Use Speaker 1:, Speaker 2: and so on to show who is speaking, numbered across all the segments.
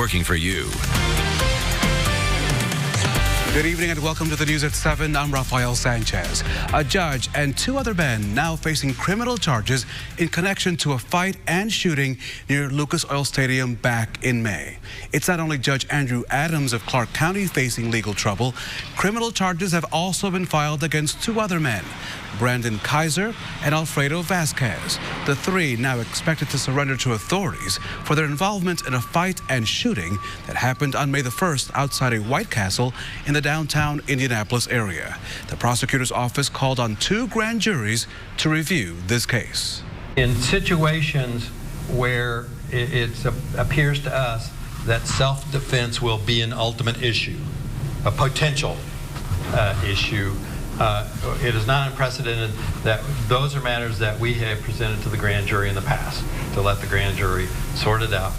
Speaker 1: Working for you.
Speaker 2: Good evening and welcome to the news at 7. I'm Rafael Sanchez. A judge and two other men now facing criminal charges in connection to a fight and shooting near Lucas Oil Stadium back in May. It's not only Judge Andrew Adams of Clark County facing legal trouble. Criminal charges have also been filed against two other men, Brandon Kaiser and Alfredo Vasquez. The three now expected to surrender to authorities for their involvement in a fight and shooting that happened on May the 1st outside a White Castle in the downtown Indianapolis area. The prosecutor's office called on two grand juries to review this case.
Speaker 3: In situations where it appears to us that self-defense will be an ultimate issue, a potential issue, it is not unprecedented that those are matters that we have presented to the grand jury in the past to let the grand jury sort it out.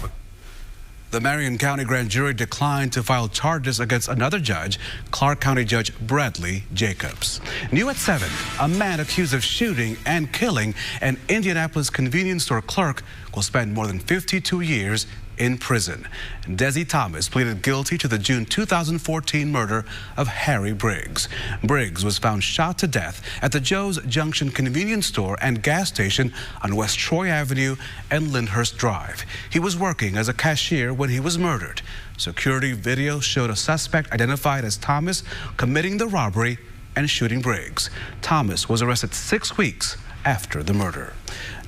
Speaker 2: The Marion County Grand Jury declined to file charges against another judge, Clark County Judge Bradley Jacobs. New at 7, a man accused of shooting and killing an Indianapolis convenience store clerk will spend more than 52 years in prison. Desi Thomas pleaded guilty to the June 2014 murder of Harry Briggs. Briggs was found shot to death at the Joe's Junction convenience store and gas station on West Troy Avenue and Lyndhurst Drive. He was working as a cashier when he was murdered. Security video showed a suspect identified as Thomas committing the robbery and shooting Briggs. Thomas was arrested 6 weeks after the murder.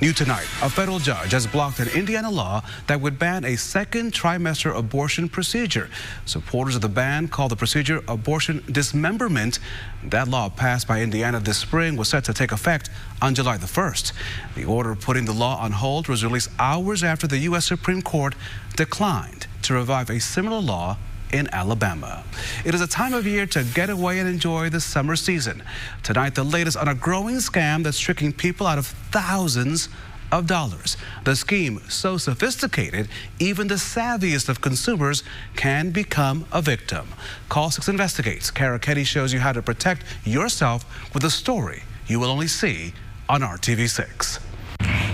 Speaker 2: New tonight, a federal judge has blocked an Indiana law that would ban a second trimester abortion procedure. Supporters of the ban call the procedure abortion dismemberment. That law passed by Indiana this spring was set to take effect on July the 1st. The order putting the law on hold was released hours after the U.S. Supreme Court declined to revive a similar law in Alabama. It is a time of year to get away and enjoy the summer season. Tonight, the latest on a growing scam that's tricking people out of thousands of dollars. The scheme so sophisticated, even the savviest of consumers can become a victim. Call 6 Investigates. Kara Kenny shows you how to protect yourself with a story you will only see on RTV6.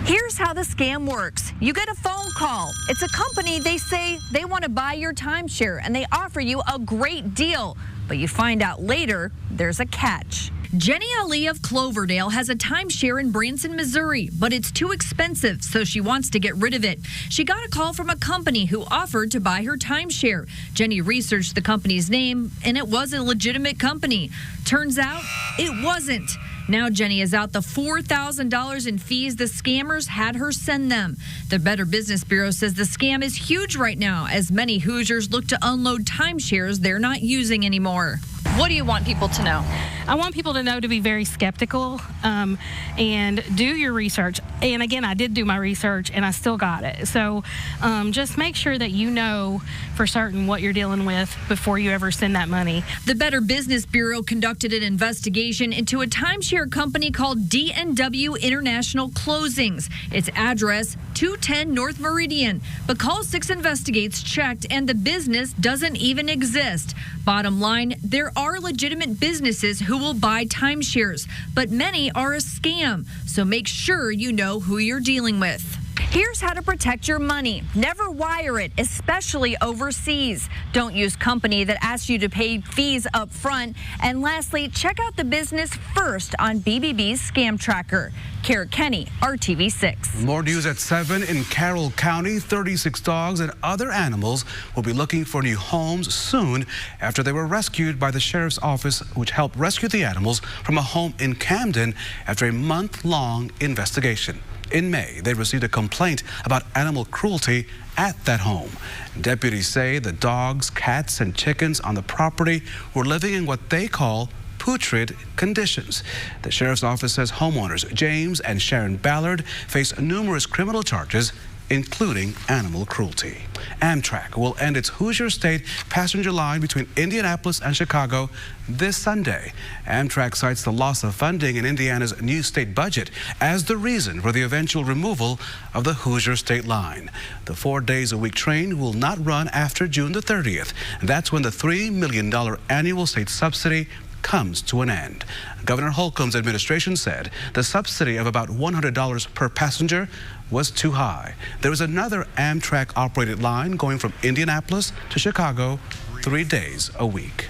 Speaker 4: Here's how the scam works. You get a phone call. It's a company. They say they want to buy your timeshare and they offer you a great deal. But you find out later there's a catch. Jenny Ali of Cloverdale has a timeshare in Branson, Missouri, but it's too expensive, so she wants to get rid of it. She got a call from a company who offered to buy her timeshare. Jenny researched the company's name, and it was a legitimate company. Turns out it wasn't. Now Jenny is out the $4,000 in fees the scammers had her send them. The Better Business Bureau says the scam is huge right now as many Hoosiers look to unload timeshares they're not using anymore. What do you want people to know?
Speaker 5: I want people to know to be very skeptical and do your research. And again, I did do my research and I still got it. So just make sure that you know for certain what you're dealing with before you ever send that money.
Speaker 4: The Better Business Bureau conducted an investigation into a timeshare company called D&W International Closings. Its address, 210 North Meridian. But Call 6 Investigates checked and the business doesn't even exist. Bottom line, there are legitimate businesses who will buy timeshares, but many are a scam. So make sure you know who you're dealing with. Here's how to protect your money. Never wire it, especially overseas. Don't use company that asks you to pay fees up front. And lastly, check out the business first on BBB's Scam Tracker. Kara Kenny, RTV6.
Speaker 2: More news at 7 in Carroll County. 36 dogs and other animals will be looking for new homes soon after they were rescued by the sheriff's office, which helped rescue the animals from a home in Camden after a month-long investigation. In May, they received a complaint about animal cruelty at that home. Deputies say the dogs, cats, and chickens on the property were living in what they call putrid conditions. The sheriff's office says homeowners James and Sharon Ballard face numerous criminal charges, including animal cruelty. Amtrak will end its Hoosier State passenger line between Indianapolis and Chicago this Sunday. Amtrak cites the loss of funding in Indiana's new state budget as the reason for the eventual removal of the Hoosier State line. The 4-days-a-week train will not run after June the 30th. That's when the $3 million annual state subsidy comes to an end. Governor Holcomb's administration said the subsidy of about $100 per passenger was too high. There was another Amtrak-operated line going from Indianapolis to Chicago 3 days a week.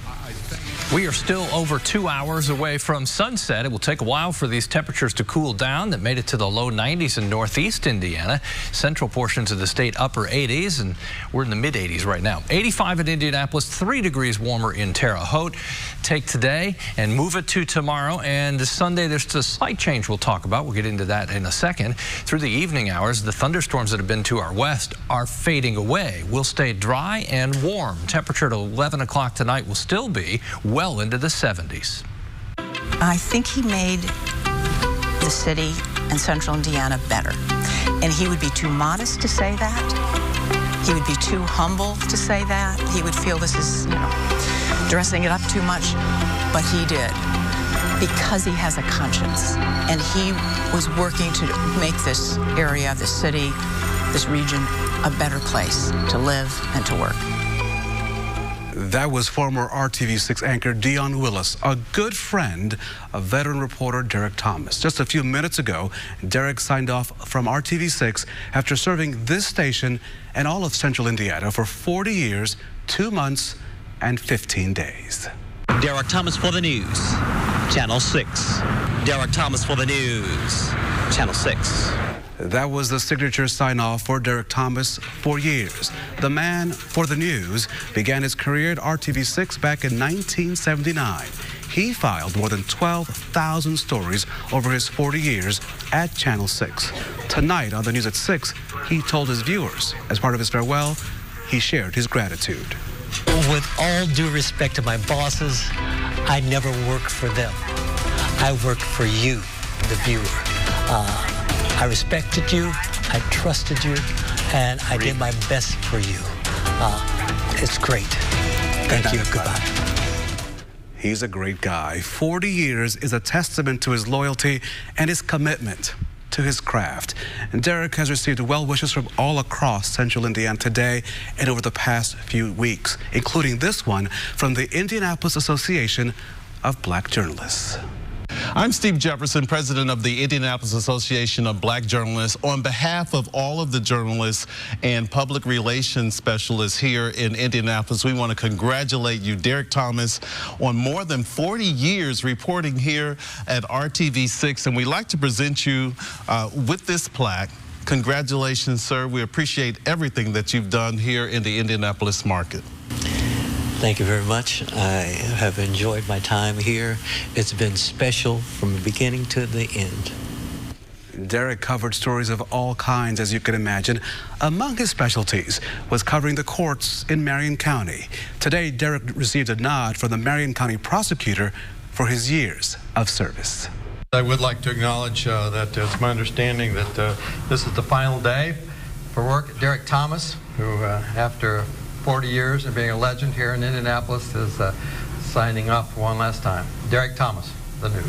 Speaker 1: We are still over 2 hours away from sunset. It will take a while for these temperatures to cool down. That made it to the low 90s in northeast Indiana. Central portions of the state upper 80s, and we're in the mid 80s right now. 85 in Indianapolis, 3 degrees warmer in Terre Haute. Take today and move it to tomorrow, and this Sunday there's a slight change we'll talk about. We'll get into that in a second. Through the evening hours, the thunderstorms that have been to our west are fading away. We'll stay dry and warm. Temperature at 11 o'clock tonight will still be well into the 70s.
Speaker 6: I think he made the city and central Indiana better. And he would be too modest to say that. He would be too humble to say that. He would feel this is, dressing it up too much. But he did, because he has a conscience. And he was working to make this area, this city, this region, a better place to live and to work.
Speaker 2: That was former RTV6 anchor Dion Willis, a good friend of veteran reporter Derek Thomas. Just a few minutes ago, Derek signed off from RTV6 after serving this station and all of central Indiana for 40 years, 2 months, and 15 days.
Speaker 7: Derek Thomas for the news, Channel 6. Derek Thomas for the news, Channel 6.
Speaker 2: That was the signature sign-off for Derek Thomas for years. The man for the news began his career at RTV6 back in 1979. He filed more than 12,000 stories over his 40 years at Channel 6. Tonight on the News at 6, he told his viewers, as part of his farewell, he shared his gratitude.
Speaker 8: With all due respect to my bosses, I never work for them. I work for you, the viewer. I respected you, I trusted you, and I did my best for you. It's great. Thank you. Goodbye.
Speaker 2: He's a great guy. 40 years is a testament to his loyalty and his commitment to his craft. And Derek has received well wishes from all across central Indiana today and over the past few weeks, including this one from the Indianapolis Association of Black Journalists.
Speaker 9: I'm Steve Jefferson, president of the Indianapolis Association of Black Journalists. On behalf of all of the journalists and public relations specialists here in Indianapolis, we want to congratulate you, Derek Thomas, on more than 40 years reporting here at RTV6. And we'd like to present you with this plaque. Congratulations, sir. We appreciate everything that you've done here in the Indianapolis market.
Speaker 8: Thank you very much. I have enjoyed my time here. It's been special from the beginning to the end.
Speaker 2: Derek covered stories of all kinds, as you can imagine. Among his specialties was covering the courts in Marion County. Today, Derek received a nod from the Marion County prosecutor for his years of service.
Speaker 3: I would like to acknowledge that it's my understanding that this is the final day for work. Derek Thomas, who after 40 years of being a legend here in Indianapolis, is signing off one last time. Derek Thomas, the news.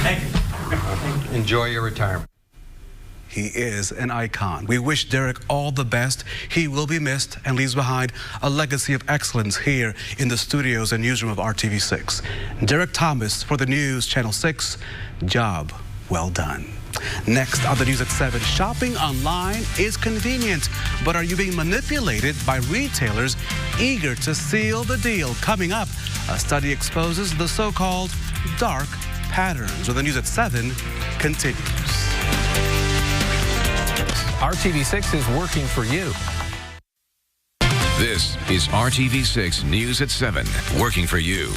Speaker 3: Thank you. Enjoy your retirement.
Speaker 2: He is an icon. We wish Derek all the best. He will be missed and leaves behind a legacy of excellence here in the studios and newsroom of RTV6. Derek Thomas for the news, Channel 6. Job well done. Next on the News at 7, shopping online is convenient, but are you being manipulated by retailers eager to seal the deal? Coming up, a study exposes the so-called dark patterns. Where the News at 7 continues.
Speaker 1: RTV6 is working for you.
Speaker 10: This is RTV6 News at 7, working for you.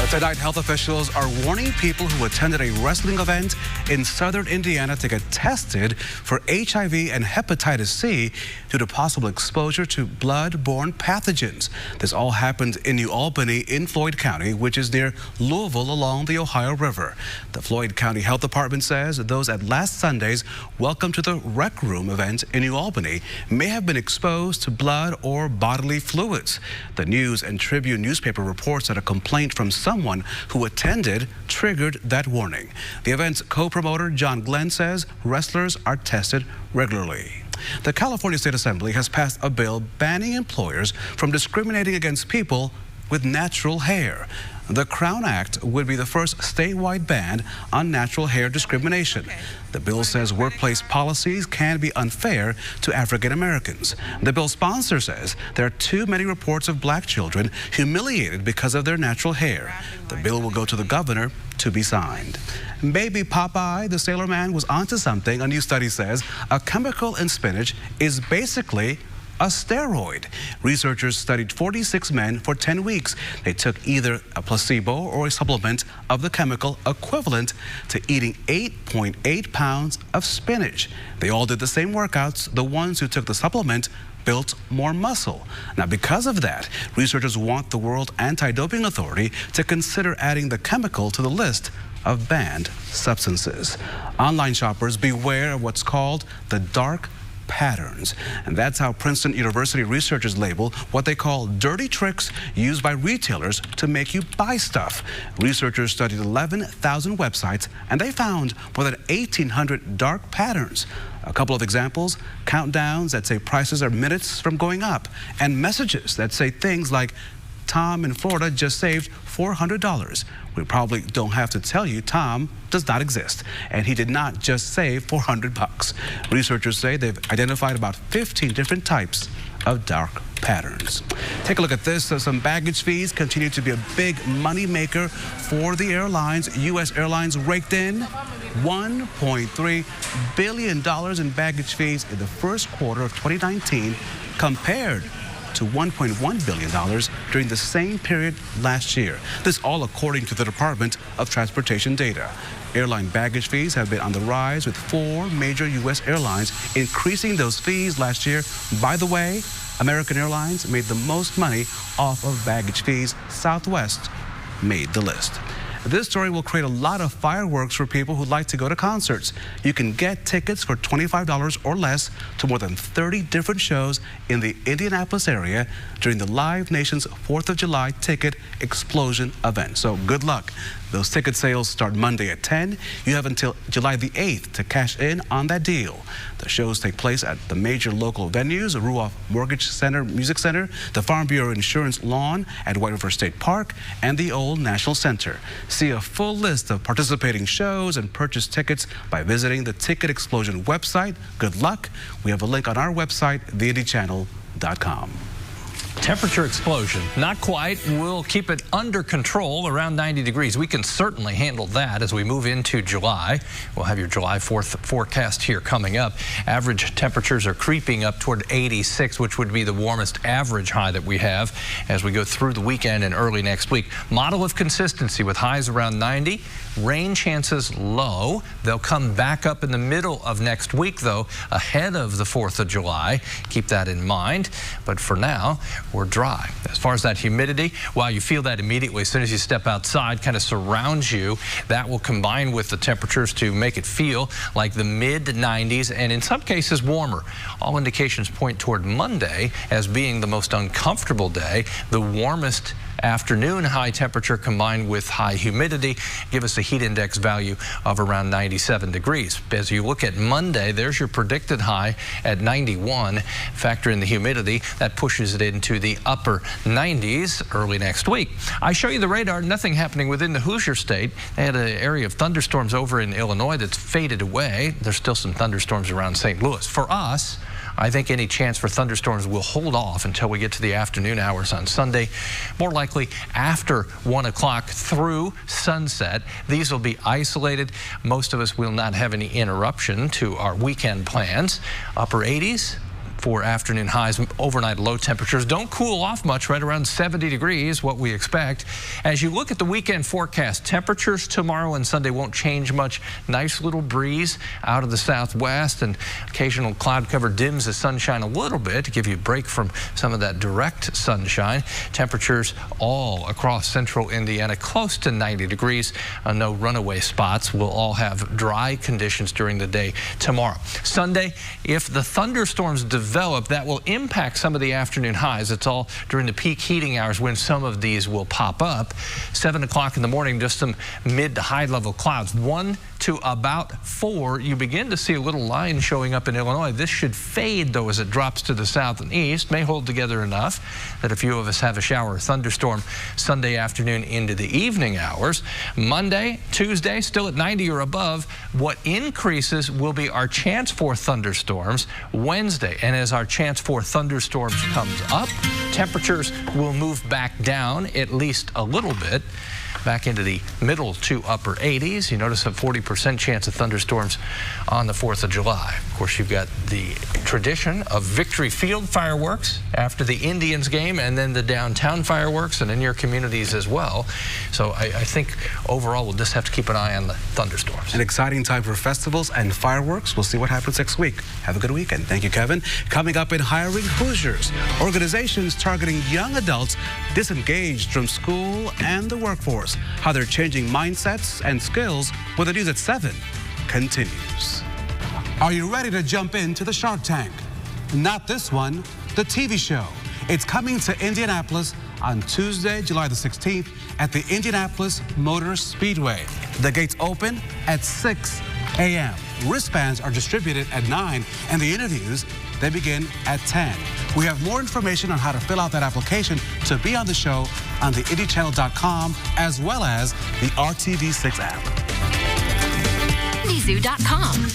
Speaker 2: Tonight, health officials are warning people who attended a wrestling event in southern Indiana to get tested for HIV and hepatitis C due to possible exposure to blood-borne pathogens. This all happened in New Albany in Floyd County, which is near Louisville along the Ohio River. The Floyd County Health Department says those at last Sunday's Welcome to the Rec Room event in New Albany may have been exposed to blood or bodily fluids. The News and Tribune newspaper reports that a complaint from someone who attended triggered that warning. The event's co-promoter, John Glenn, says wrestlers are tested regularly. The California State Assembly has passed a bill banning employers from discriminating against people with natural hair. The Crown Act would be the first statewide ban on natural hair discrimination. The bill says workplace policies can be unfair to African Americans. The bill's sponsor says there are too many reports of black children humiliated because of their natural hair. The bill will go to the governor to be signed. Baby Popeye, the sailor man, was onto something. A new study says a chemical in spinach is basically a steroid. Researchers studied 46 men for 10 weeks. They took either a placebo or a supplement of the chemical equivalent to eating 8.8 pounds of spinach. They all did the same workouts. The ones who took the supplement built more muscle. Now, because of that, researchers want the World Anti-Doping Authority to consider adding the chemical to the list of banned substances. Online shoppers, beware of what's called the dark patterns. And that's how Princeton University researchers label what they call dirty tricks used by retailers to make you buy stuff. Researchers studied 11,000 websites and they found more than 1,800 dark patterns. A couple of examples: countdowns that say prices are minutes from going up, and messages that say things like, Tom in Florida just saved $400. We probably don't have to tell you Tom does not exist, and he did not just save $400. Researchers say they've identified about 15 different types of dark patterns. Take a look at this. Some baggage fees continue to be a big money maker for the airlines. U.S. Airlines raked in $1.3 billion in baggage fees in the first quarter of 2019 compared to $1.1 billion during the same period last year. This all according to the Department of Transportation data. Airline baggage fees have been on the rise, with 4 major U.S. airlines increasing those fees last year. By the way, American Airlines made the most money off of baggage fees. Southwest made the list. This story will create a lot of fireworks for people who like to go to concerts. You can get tickets for $25 or less to more than 30 different shows in the Indianapolis area during the Live Nation's 4th of July Ticket Explosion event. So good luck. Those ticket sales start Monday at 10. You have until July the 8th to cash in on that deal. The shows take place at the major local venues: the Ruoff Mortgage Center Music Center, the Farm Bureau Insurance Lawn at White River State Park, and the Old National Center. See a full list of participating shows and purchase tickets by visiting the Ticket Explosion website. Good luck. We have a link on our website, theindychannel.com.
Speaker 1: Temperature explosion. Not quite. We'll keep it under control around 90 degrees. We can certainly handle that as we move into July. We'll have your July 4th forecast here coming up. Average temperatures are creeping up toward 86, which would be the warmest average high that we have as we go through the weekend and early next week. Model of consistency with highs around 90. Rain chances low. They'll come back up in the middle of next week, though, ahead of the 4th of July. Keep that in mind. But for now, we're dry. As far as that humidity, while you feel that immediately as soon as you step outside, kind of surrounds you, that will combine with the temperatures to make it feel like the mid-90s and in some cases warmer. All indications point toward Monday as being the most uncomfortable day. The warmest afternoon high temperature combined with high humidity give us a heat index value of around 97 degrees. As you look at Monday, there's your predicted high at 91. Factor in the humidity, that pushes it into the upper 90s early next week. I show you the radar. Nothing happening within the Hoosier State. They had an area of thunderstorms over in Illinois that's faded away. There's still some thunderstorms around St. Louis. For us, I think any chance for thunderstorms will hold off until we get to the afternoon hours on Sunday. More likely after 1 o'clock through sunset. These will be isolated. Most of us will not have any interruption to our weekend plans. Upper 80s for afternoon highs. Overnight low temperatures don't cool off much, right around 70 degrees, what we expect. As you look at the weekend forecast, temperatures tomorrow and Sunday won't change much. Nice little breeze out of the southwest, and occasional cloud cover dims the sunshine a little bit to give you a break from some of that direct sunshine. Temperatures all across central Indiana close to 90 degrees. No runaway spots. We'll all have dry conditions during the day tomorrow. Sunday, if the thunderstorms develop, that will impact some of the afternoon highs. It's all during the peak heating hours when some of these will pop up. 7 o'clock in the morning, just some mid to high level clouds. 1 to about 4. You begin to see a little line showing up in Illinois. This should fade, though, as it drops to the south and east. May hold together enough that a few of us have a shower or thunderstorm Sunday afternoon into the evening hours. Monday, Tuesday, still at 90 or above. What increases will be our chance for thunderstorms Wednesday. And as our chance for thunderstorms comes up, temperatures will move back down at least a little bit, back into the middle to upper 80s. You notice a 40% chance of thunderstorms on the 4th of July. Of course, you've got the tradition of Victory Field fireworks after the Indians game, and then the downtown fireworks and in your communities as well. So I think overall we'll just have to keep an eye on the thunderstorms.
Speaker 2: An exciting time for festivals and fireworks. We'll see what happens next week. Have a good weekend. Thank you, Kevin. Coming up in Hiring Hoosiers, organizations targeting young adults disengaged from school and the workforce. How they're changing mindsets and skills with the news at 7 continues. Are you ready to jump into the Shark Tank? Not this one, the TV show. It's coming to Indianapolis on Tuesday, July the 16th at the Indianapolis Motor Speedway. The gates open at 6 a.m. Wristbands are distributed at 9, and the interviews, they begin at 10. We have more information on how to fill out that application to be on the show on the IndyChannel.com as well as the RTV6 app.
Speaker 11: IndyZoo.com.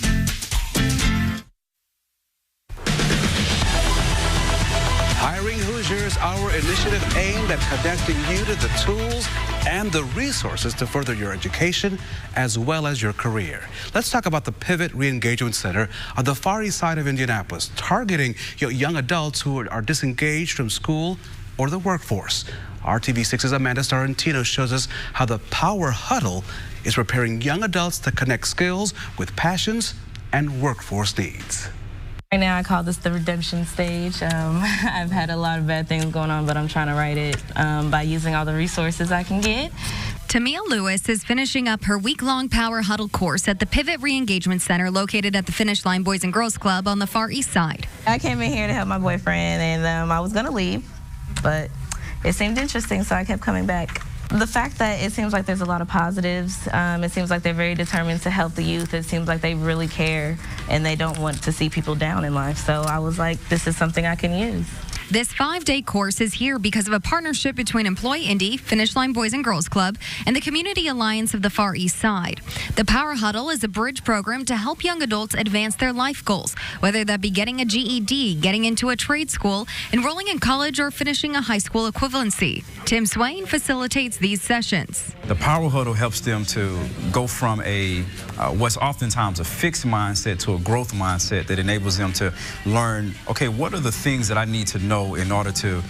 Speaker 2: Hiring Hoosiers, our initiative aimed at connecting you to the tools and the resources to further your education as well as your career. Let's talk about the Pivot Re-Engagement Center on the Far East Side of Indianapolis, targeting young adults who are disengaged from school or the workforce. RTV6's Amanda Starantino shows us how the Power Huddle is preparing young adults to connect skills with passions and workforce needs.
Speaker 12: Right now, I call this the redemption stage. I've had a lot of bad things going on, but I'm trying to right it by using all the resources I can get.
Speaker 4: Tamia Lewis is finishing up her week-long Power Huddle course at the Pivot Re-Engagement Center located at the Finish Line Boys and Girls Club on the Far East Side.
Speaker 12: I came in here to help my boyfriend, and I was going to leave, but it seemed interesting, so I kept coming back. The fact that it seems like there's a lot of positives, it seems like they're very determined to help the youth. It seems like they really care and they don't want to see people down in life. So I was like, this is something I can use.
Speaker 4: This 5-day course is here because of a partnership between Employ Indy, Finish Line Boys and Girls Club, and the Community Alliance of the Far East Side. The Power Huddle is a bridge program to help young adults advance their life goals, whether that be getting a GED, getting into a trade school, enrolling in college, or finishing a high school equivalency. Tim Swain facilitates these sessions.
Speaker 13: The Power Huddle helps them to go from what's oftentimes a fixed mindset to a growth mindset that enables them to learn, okay, what are the things that I need to know in order to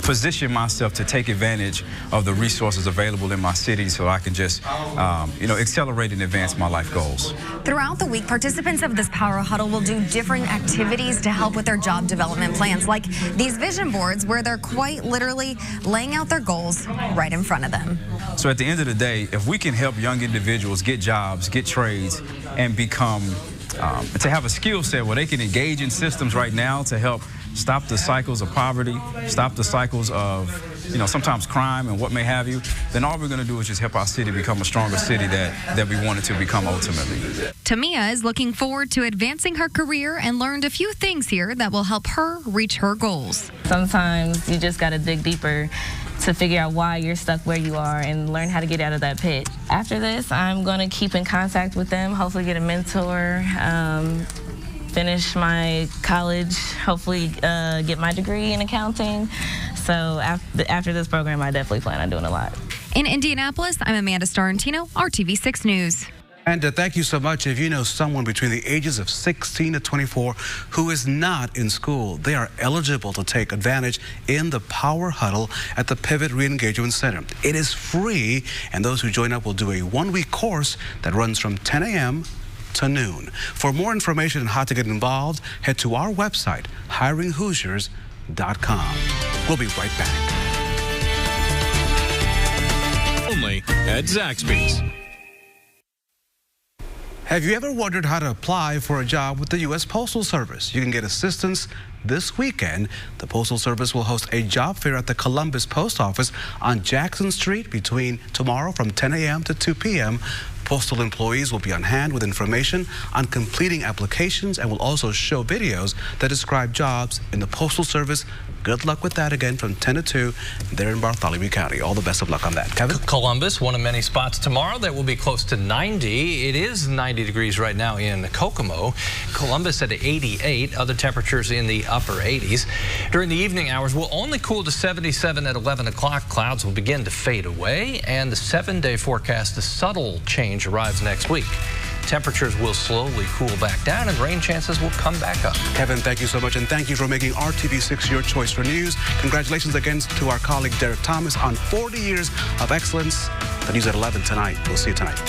Speaker 13: position myself to take advantage of the resources available in my city so I can just, accelerate and advance my life goals.
Speaker 14: Throughout the week, participants of this Power Huddle will do different activities to help with their job development plans, like these vision boards where they're quite literally laying out their goals right in front of them.
Speaker 13: So at the end of the day, if we can help young individuals get jobs, get trades, and become, to have a skill set where they can engage in systems right now to help stop the cycles of poverty, stop the cycles of, sometimes crime and what may have you, then all we're going to do is just help our city become a stronger city that we want it to become ultimately.
Speaker 4: Tamia is looking forward to advancing her career and learned a few things here that will help her reach her goals.
Speaker 12: Sometimes you just got to dig deeper to figure out why you're stuck where you are and learn how to get out of that pit. After this, I'm going to keep in contact with them, hopefully get a mentor, finish my college, hopefully get my degree in accounting. So after this program, I definitely plan on doing a lot.
Speaker 4: In Indianapolis, I'm Amanda Starantino, RTV6 News.
Speaker 2: And thank you so much. If you know someone between the ages of 16 to 24 who is not in school, they are eligible to take advantage in the Power Huddle at the Pivot Re-Engagement Center. It is free, and those who join up will do a 1-week course that runs from 10 a.m. to noon. For more information on how to get involved, head to our website, hiringhoosiers.com. We'll be right back.
Speaker 10: Only at Zaxby's.
Speaker 2: Have you ever wondered how to apply for a job with the U.S. Postal Service? You can get assistance this weekend, the Postal Service will host a job fair at the Columbus Post Office on Jackson Street between tomorrow from 10 a.m. to 2 p.m. Postal employees will be on hand with information on completing applications and will also show videos that describe jobs in the Postal Service. Good luck with that again from 10 to 2 there in Bartholomew County. All the best of luck on that. Kevin?
Speaker 1: Columbus, one of many spots tomorrow that will be close to 90. It is 90 degrees right now in Kokomo. Columbus at 88. Other temperatures in the upper 80s. During the evening hours, we'll only cool to 77 at 11 o'clock. Clouds will begin to fade away, and the 7-day forecast, a subtle change arrives next week. Temperatures will slowly cool back down and rain chances will come back up.
Speaker 2: Kevin, thank you so much, and thank you for making RTV6 your choice for news. Congratulations again to our colleague Derek Thomas on 40 years of excellence. The news at 11 tonight. We'll see you tonight.